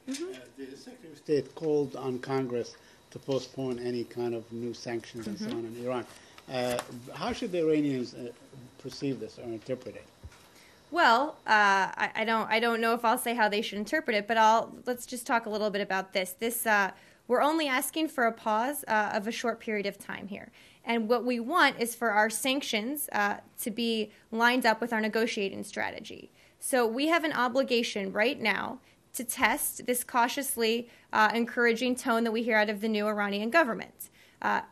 The Secretary of State called on Congress to postpone any kind of new sanctions and so on in Iran. How should the Iranians perceive this or interpret it? Well, I don't know if I'll say how they should interpret it, but let's just talk a little bit about this. We're only asking for a pause of a short period of time here. And what we want is for our sanctions to be lined up with our negotiating strategy. So we have an obligation right now to test this cautiously encouraging tone that we hear out of the new Iranian government.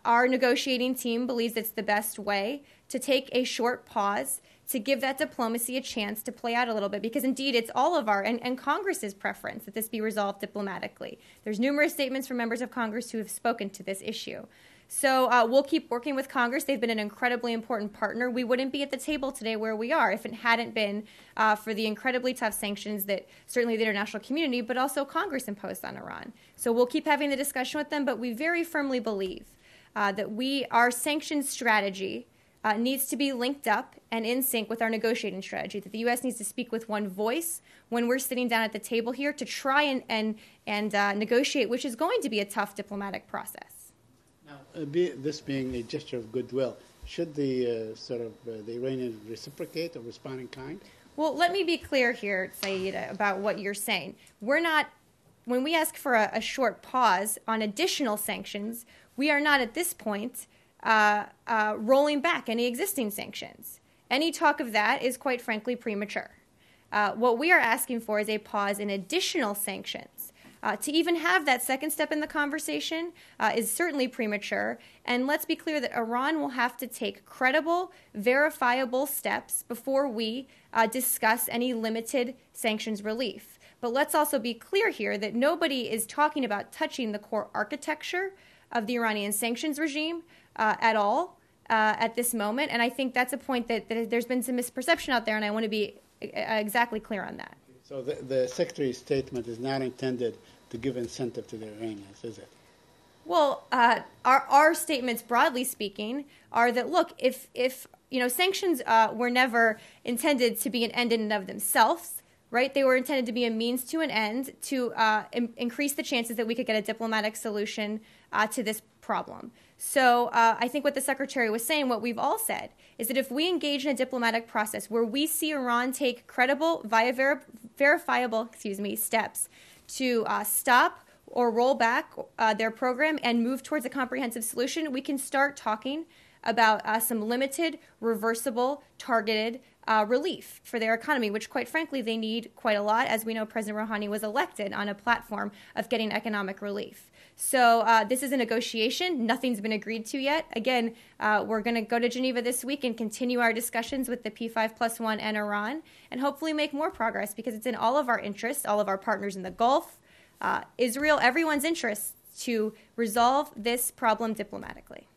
Our negotiating team believes it's the best way to take a short pause to give that diplomacy a chance to play out a little bit, because indeed it's all of our and Congress's preference that this be resolved diplomatically. There's numerous statements from members of Congress who have spoken to this issue. So we'll keep working with Congress. They've been an incredibly important partner. We wouldn't be at the table today where we are if it hadn't been for the incredibly tough sanctions that certainly the international community, but also Congress imposed on Iran. So we'll keep having the discussion with them, but we very firmly believe that our sanctions strategy needs to be linked up and in sync with our negotiating strategy, that the U.S. needs to speak with one voice when we're sitting down at the table here to try and negotiate, which is going to be a tough diplomatic process. Now, this being a gesture of goodwill, should the the Iranians reciprocate or respond in kind? Well, let me be clear here, Saeed, about what you're saying. When we ask for a short pause on additional sanctions, we are not at this point rolling back any existing sanctions. Any talk of that is quite frankly premature. What we are asking for is a pause in additional sanctions. To even have that second step in the conversation is certainly premature. And let's be clear that Iran will have to take credible, verifiable steps before we discuss any limited sanctions relief. But let's also be clear here that nobody is talking about touching the core architecture of the Iranian sanctions regime at all at this moment. And I think that's a point that there's been some misperception out there, and I want to be exactly clear on that. So the Secretary's statement is not intended to give incentive to the Iranians, is it? Well, our statements, broadly speaking, are that, look, if sanctions were never intended to be an end in and of themselves, right? They were intended to be a means to an end to increase the chances that we could get a diplomatic solution to this problem. So I think what the Secretary was saying, what we've all said, is that if we engage in a diplomatic process where we see Iran take credible, verifiable steps to stop or roll back their program and move towards a comprehensive solution, we can start talking about some limited, reversible, targeted relief for their economy, which quite frankly they need quite a lot. As we know, President Rouhani was elected on a platform of getting economic relief. So this is a negotiation. Nothing's been agreed to yet. Again, we're going to go to Geneva this week and continue our discussions with the P5+1 and Iran and hopefully make more progress, because it's in all of our interests, all of our partners in the Gulf, Israel, everyone's interests to resolve this problem diplomatically.